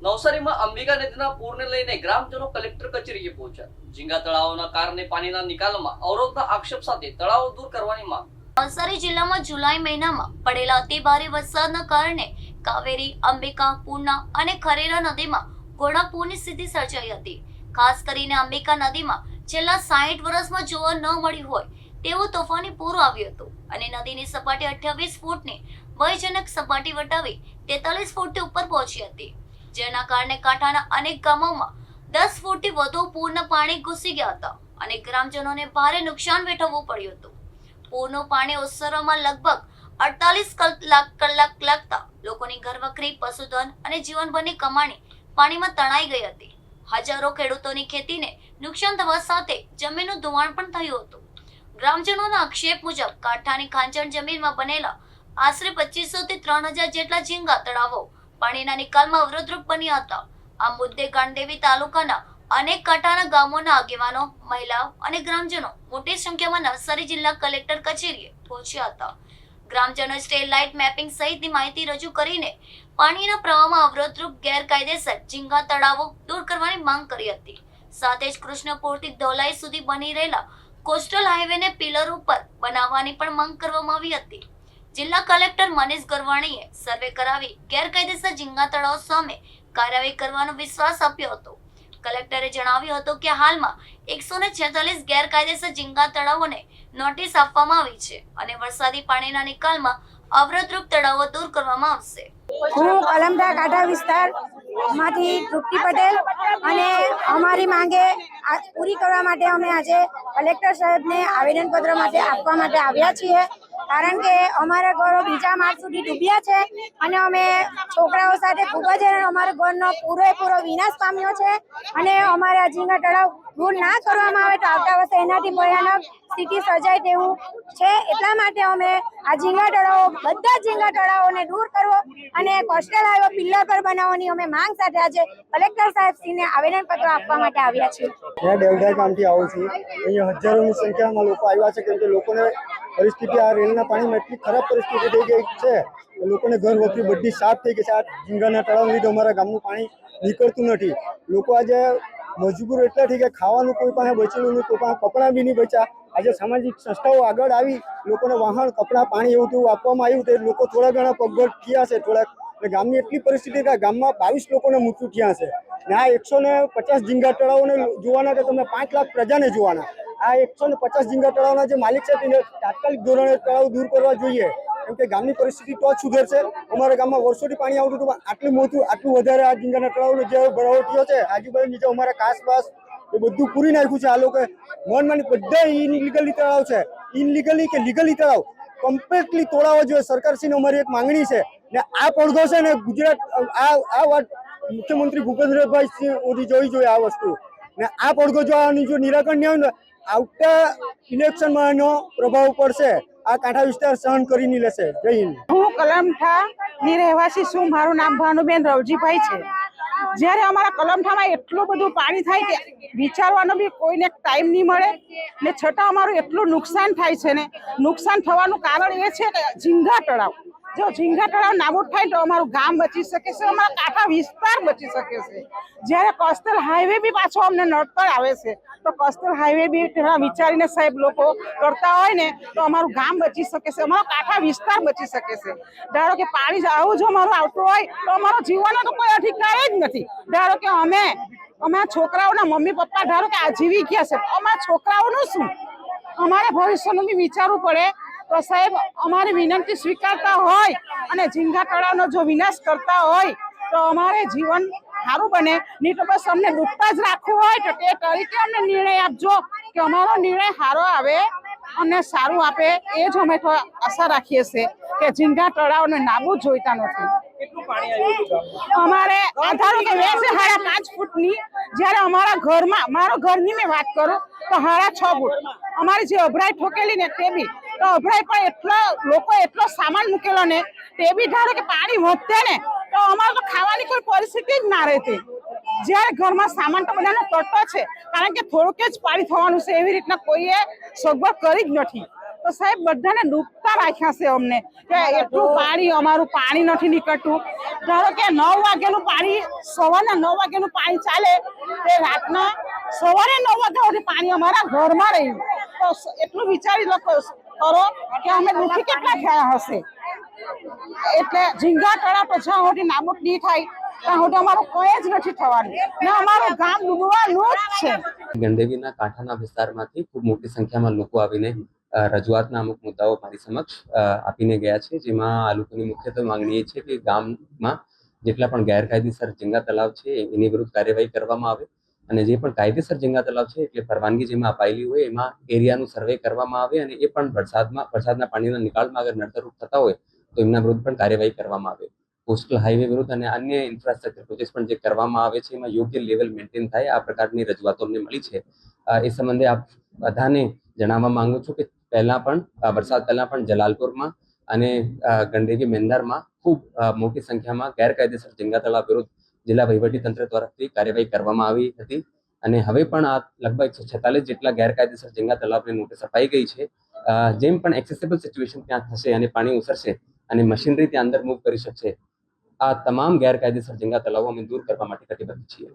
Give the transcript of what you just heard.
નવસારીમાં અંબિકા નદીના પૂરને લઈને ગ્રામજનો કલેક્ટર કચેરીએ પહોંચ્યા। ઝીંગા તળાવના કારણે પાણીના નિકાલમાં અવરોધના આક્ષેપ સાથે તળાવો દૂર કરવાની માંગ। નવસારી જિલ્લામાં જુલાઈ મહિનામાં પડેલા અતિભારે વરસાદના કારણે કાવેરી, અંબિકા, પૂર્ણા અને ખરેરા નદીમાં ઘોડાપૂરની સ્થિતિ સર્જાઈ હતી। ખાસ કરીને અંબિકા નદીમાં છેલ્લા 60 વર્ષમાં જોવા ન મળ્યું હોય તેવું તોફાની પૂર આવ્યું હતું અને નદીની સપાટી 28 ફૂટની ભયજનક સપાટી વટાવી 43 ફૂટથી ઉપર પહોંચી હતી, જેના કારણે કાંઠાના અનેક ગામોમાં 10 ફૂટથી વધુ પૂરના પાણી ઘૂસી ગયા હતા અને ગ્રામજનોને ભારે નુકસાન વેઠવવું પડ્યું હતું। પૂરનું પાણી ઓસરવામાં લગભગ 48 કલાક લાગતા લોકોની ઘરવખરી, પશુધન અને જીવનભરની કમાણી પાણીમાં તણાઈ ગઈ હતી। હજારો ખેડૂતોની ખેતીને નુકસાન થવા સાથે જમીનનું ધોવાણ પણ થયું હતું। ગ્રામજનોના આક્ષેપ મુજબ કાંઠાની ખાંચણ જમીનમાં બનેલા આશરે 2500 થી 3000 જેટલા ઝીંગા તળાવો પાણીના નિકાલમાં અવરોધરૂપ બન્યા હતા। આ મુદ્દે ગણદેવી તાલુકાના અનેક કાંઠાના ગામોના આગેવાનો, મહિલાઓ અને ગ્રામજનો મોટી સંખ્યામાં નવસારી જિલ્લા કલેક્ટર કચેરીએ પહોંચ્યા હતા। ગ્રામજનોએ સ્ટેટ લાઇટ મેપિંગ સહિતની માહિતી રજૂ કરીને પાણીના પ્રવાહમાં અવરોધરૂપ ગેરકાયદેસર ઝીંગા તળાવો દૂર કરવાની માંગ કરી હતી। સાથે જ કૃષ્ણપુરથી ધોલાઈ સુધી બની રહેલા કોસ્ટલ હાઈવેને પિલર ઉપર બનાવવાની પણ માંગ કરવામાં આવી હતી। જિલ્લા કલેક્ટર મનીષ ગરવાણીએ સર્વે કરાવી ગેરકાયદેસર ઝીંગા તળાવ સામે કાર્યવાહી કરવાનો વિશ્વાસ આપ્યો હતો। કલેક્ટરે જણાવ્યું હતું કે હાલમાં 146 ગેરકાયદેસર ઝીંગા તળાવોને નોટિસ આપવામાં આવી છે અને વરસાદી પાણીના નિકાલમાં અવરોધરૂપ તળાવો દૂર કરવામાં આવશે। હું કલમઠા કાંઠા વિસ્તારમાંથી તૃપ્તિ પટેલ અને અમારી માંગે પૂરી કરવા માટે અમે આજે કલેક્ટર સાહેબને આવેદનપત્ર માટે આપવા માટે આવ્યા છીએ, કારણ કે અમારા ઘરો બીજા માળ સુધી ડૂબ્યા છે અને અમે છોકરાઓ સાથે ખૂબ જ અમારા ઘરનો પૂરેપૂરો વિનાશ પામ્યો છે અને અમારા ઝીંગા તળાવ દૂર ના કરવામાં આવે તો આવતા વર્ષે એનાથી ભયાનક સ્થિતિ સર્જાય તેવું છે। એટલા માટે અમે આ ઝીંગા તળાવો, બધા ઝીંગા તળાવોને દૂર કરવો અને કોસ્ટલ હાઈવે પિલ્લર પર બનાવવાની અમે માંગ સાથે આજે કલેક્ટર સાહેબશ્રીને આવેદનપત્ર આપવા માટે આવ્યા છીએ। मैं देवघर गामથી આવું છું। અહીંયા હજારોની સંખ્યામાં લોકો આવ્યા છે, કેમ કે લોકોને પરિસ્થિતિ આ રેલના પાણીમાં એટલી ખરાબ પરિસ્થિતિ થઈ ગઈ છે કે લોકોને ઘર વખરી બધી સાફ થઈ ગઈ છે। આ ઝીંગાના તળાવના લીધે અમારા ગામનું પાણી નીકળતું નથી। લોકો આજે મજબૂર એટલાથી કે ખાવાનું કોઈ પાસે બચેલું નહીં, કોઈ પાસે કપડાં બી નહીં બચ્યા। આજે સામાજિક સંસ્થાઓ આગળ આવી લોકોને વાહન, કપડાં, પાણી એવું તેવું આપવામાં આવ્યું તે લોકો થોડા ઘણા પગભર થયા છે થોડાક। ગામની એટલી પરિસ્થિતિ કે ગામમાં 22 લોકોને મૃત્યુ થયા છે ને આ 150 ઝીંગા તળાવોને જોવાના કે તમે 5 લાખ પ્રજાને જોવાના। આ 150 ઝીંગા તળાવના જે માલિક છે તેને તાત્કાલિક ધોરણે તળાવ દૂર કરવા જોઈએ, કેમ કે ગામની પરિસ્થિતિ તો જ સુધરશે। અમારા ગામમાં વર્ષોથી પાણી આવતું હતું, આટલું મોટું, આટલું વધારે આ ઝીંગાના તળાવનો જે ભરાવો થયો છે, આજુબાજુ જે અમારા કાસબાસ એ બધું પૂરી નાખ્યું છે। આ લોકો મનમાની બધા ઇનલીગલી તળાવ છે, ઇનલીગલી કે લીગલી તળાવ કમ્પ્લીટલી તોડાવવા જોઈએ। સરકારશ્રીની અમારી એક માંગણી છે ને આ પડઘો છે ને ગુજરાત આ વાત મુખ્યમંત્રી ભૂપેન્દ્રભાઈ સુધી જોઈ જોઈએ આ વસ્તુ ને આ પડઘો જો આની જો નિરાકરણ નહીં આવે ને આવતા ઇલેક્શનમાં એનો પ્રભાવ પડશે। આ કાંઠા વિસ્તાર સહન કરી નહીં લેશે। જય હિન્દ। હું કલમઠાની રહેવાસી છું, મારું નામ ભાનુબેન રવજીભાઈ છે। જ્યારે અમારા કલમઠામાં એટલું બધું પાણી થાય કે વિચારવાનો બી કોઈને ટાઈમ નહીં મળે ને છતાં અમારું એટલું નુકસાન થાય છે ને નુકસાન થવાનું કારણ એ છે કે ઝીંગા તળાવ, જો ઝીંગા તળાવ નાબૂદ થાય તો અમારું ગામ બચી શકે છે, અમારા કાંઠા વિસ્તાર બચી શકે છે। જ્યારે કોસ્ટલ હાઈવે બી પાછો અમને નડતર આવે છે તો કોસ્ટલ હાઈવે બી વિચારીને સાહેબ લોકો કરતા હોય ને તો અમારું ગામ બચી શકે છે, અમારો કાંઠા વિસ્તાર બચી શકે છે। ધારો કે પાણી આવું જો અમારું આવતું હોય તો અમારો જીવવાનો તો કોઈ અધિકાર જ નથી। ધારો કે અમારા છોકરાઓના મમ્મી પપ્પા ધારો કે આજીવી ગયા છે, અમારા છોકરાઓનું શું? અમારે ભવિષ્યનું બી વિચારવું પડે। તો સાહેબ અમારી વિનંતી સ્વીકારતા હોય અને ઝીંગા તળાવનો જો વિનાશ કરતા હોય તો અમારે જીવન સારું બને, નહીં તો બસ અમને ડૂબતા જ રાખવું હોય તો તે તરીકે અમને નિર્ણય આપજો કે અમારો નિર્ણય સારો આવે અને સારું આપે। એ જ અમે તો આશા રાખીએ છીએ કે ઝીંગા તળાવને નાબૂદ જોઈતા નથી। અમારે ધારો કે 5.5 ફૂટની, જ્યારે અમારા ઘરમાં, મારા ઘરની મેં વાત કરું તો 6.5 ફૂટ અમારી જે અભરાઈ ઠોકેલી ને તે બી તો અભરાઈ પણ એટલો સામાન મૂકેલો ને તે બી ધારો કે પાણી વધતે ને તો અમારે તો ખાવાની કોઈ પરિસ્થિતિ જ ના રહેતી। જ્યારે ઘરમાં સામાન તો બધાનો તટો છે, કારણ કે થોડુંક જ પાણી થવાનું છે, એવી રીતના કોઈએ સગવડ કરી જ નથી। તો સાહેબ બધાને ડૂબતા રાખ્યા છે અમને કે એટલું પાણી અમારું પાણી નથી નીકળતું. ધારો કે 9 વાગ્યાનું પાણી, સવારના 9 વાગ્યાનું પાણી ચાલે તે રાતના સવારે 9 વાગ્યા સુધી પાણી અમારા ઘરમાં રહ્યું. તો એટલું વિચારી લો કરો કે અમે દુઃખી કેટલા થયા હશે. એટલે ઝીંગા તળાવ તો જ્યાં સુધી નાબૂદ નહીં થાય ત્યાં સુધી અમારું કંઈ જ નથી થવાનું ને અમારું ગામ ડૂબવાનું જ છે. ગંડેવીના કાંઠાના વિસ્તારમાંથી ખૂબ મોટી સંખ્યામાં લોકો આવીને રજૂઆતના અમુક મુદ્દાઓ મારી સમક્ષ આપીને ગયા છે, જેમાં આ લોકોની મુખ્યત્વે માંગણી એ છે કે ગામમાં જેટલા પણ ગેરકાયદેસર ઝીંગા તળાવ છે એની વિરુદ્ધ કાર્યવાહી કરવામાં આવે અને જે પણ કાયદેસર ઝીંગા તળાવ છે એટલે પરવાનગી જેમાં અપાયેલી હોય એમાં એરિયાનું સર્વે કરવામાં આવે અને એ પણ વરસાદના પાણીના નિકાલમાં અગર નડતરરૂપ થતા હોય તો એમના વિરુદ્ધ પણ કાર્યવાહી કરવામાં આવે. કોસ્ટલ હાઈવે વિરુદ્ધ અને અન્ય ઇન્ફ્રાસ્ટ્રક્ચર પ્રોજેક્ટ પણ જે કરવામાં આવે છે એમાં યોગ્ય લેવલ મેન્ટેન થાય, આ પ્રકારની રજૂઆતો અમને મળી છે. એ સંબંધે આપ બધાને જણાવવા માંગુ છું કે વરસાદ પહેલા પણ જલાલપુરમાં અને ગંડેવી મેંદરમાં ખૂબ મોટી સંખ્યામાં ગેરકાયદેસર ઝીંગા તળાવ વિરુદ્ધ જિલ્લા વહીવટીતંત્ર તરફથી કાર્યવાહી કરવામાં આવી હતી અને હવે પણ આ લગભગ 146 જેટલા ગેરકાયદેસર ઝીંગા તળાવની નોટિસ અપાઈ ગઈ છે. જેમ પણ એક્સેસિબલ સિચ્યુએશન ત્યાં થશે અને પાણી ઉતરશે અને મશીનરી ત્યાં અંદર મૂવ કરી શકશે, આ તમામ ગેરકાયદેસર ઝીંગા તળાવો અમે દૂર કરવા માટે કટિબદ્ધ છીએ.